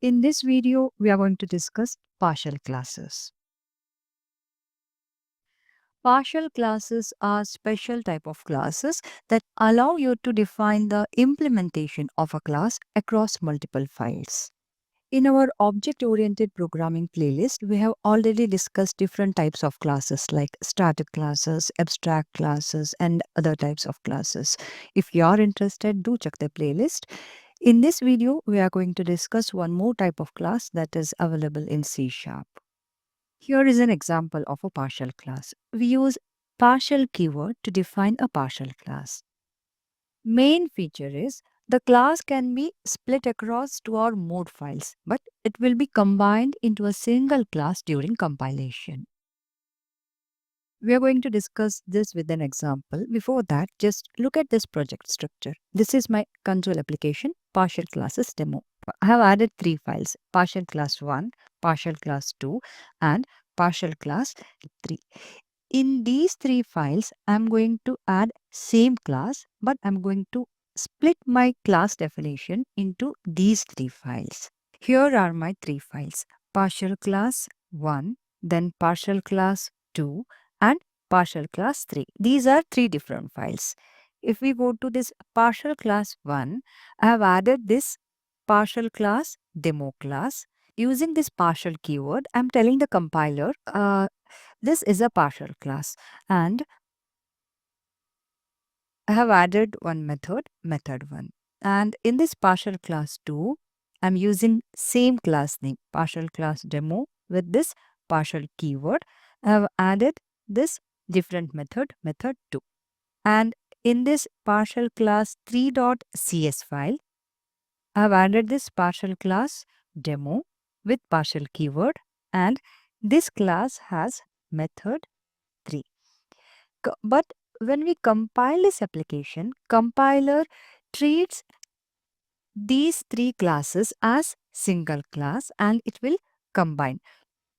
In this video, we are going to discuss partial classes. Partial classes are special type of classes that allow you to define the implementation of a class across multiple files. In our object-oriented programming playlist, we have already discussed different types of classes like static classes, abstract classes, and other types of classes. If you are interested, do check the playlist. In this video, we are going to discuss one more type of class that is available in C#. Here is an example of a partial class. We use partial keyword to define a partial class. Main feature is the class can be split across two or more files, but it will be combined into a single class during compilation. We are going to discuss this with an example. Before that, just look at this project structure. This is my control application, partial classes demo. I have added three files, partial class 1, partial class 2, and partial class 3. In these three files, I'm going to add same class, but I'm going to split my class definition into these three files. Here are my three files, partial class 1, then partial class 2, and partial class 3. These are three different files. If we go to this partial class 1, I have added this partial class demo class. Using this partial keyword, I'm telling the compiler this is a partial class, and I have added one method, method1. And in this partial class 2, I'm using same class name, partial class demo, with this partial keyword. I have added this different method, method2. And in this partial class 3.cs file, I have added this partial class demo with partial keyword, and this class has method 3. But when we compile this application, compiler treats these three classes as single class and it will combine.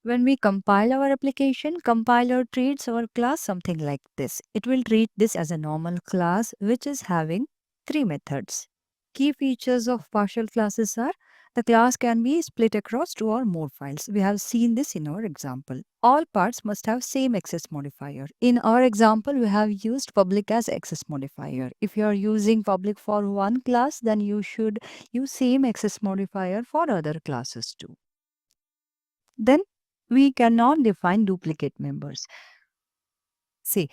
When we compile our application, compiler treats our class something like this. It will treat this as a normal class which is having three methods. Key features of partial classes are the class can be split across two or more files. We have seen this in our example. All parts must have same access modifier. In our example, we have used public as access modifier. If you are using public for one class, then you should use same access modifier for other classes too. Then we cannot define duplicate members. See,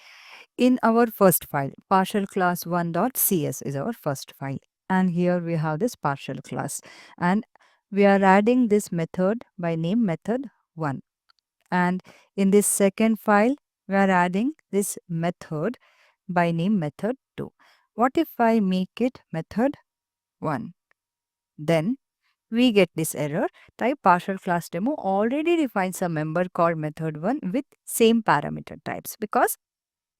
in our first file, partial class 1.cs is our first file. And here we have this partial class. And we are adding this method by name method 1. And in this second file, we are adding this method by name method 2. What if I make it method 1? Then we get this error. Type partial class demo already defines a member called method1 with same parameter types, because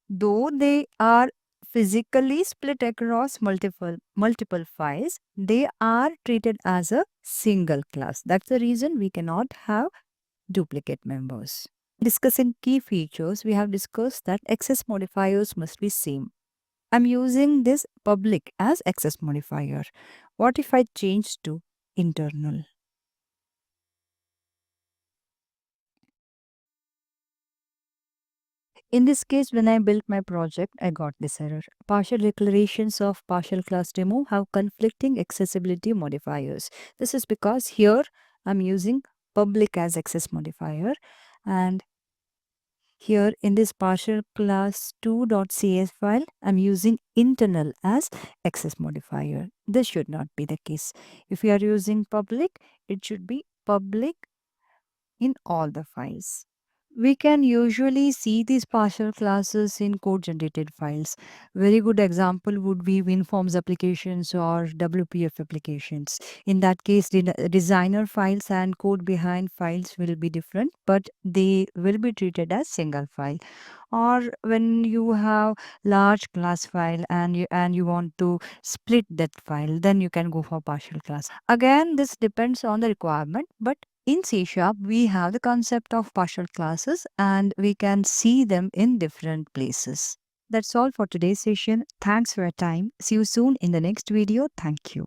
though they are physically split across multiple files, they are treated as a single class. That's the reason we cannot have duplicate members. Discussing key features, we have discussed that access modifiers must be same. I'm using this public as access modifier. What if I change to internal? In this case, when I built my project, I got this error. Partial declarations of partial class demo have conflicting accessibility modifiers. This is because here I'm using public as access modifier, and here in this partial class 2.cs file, I'm using internal as access modifier. This should not be the case. If you are using public, it should be public in all the files. We can usually see these partial classes in code generated files. Very good example would be WinForms applications or WPF applications. In that case, the designer files and code behind files will be different, but they will be treated as single file. Or when you have large class file and you want to split that file, then you can go for partial class. Again, this depends on the requirement, but in C#, we have the concept of partial classes and we can see them in different places. That's all for today's session. Thanks for your time. See you soon in the next video. Thank you.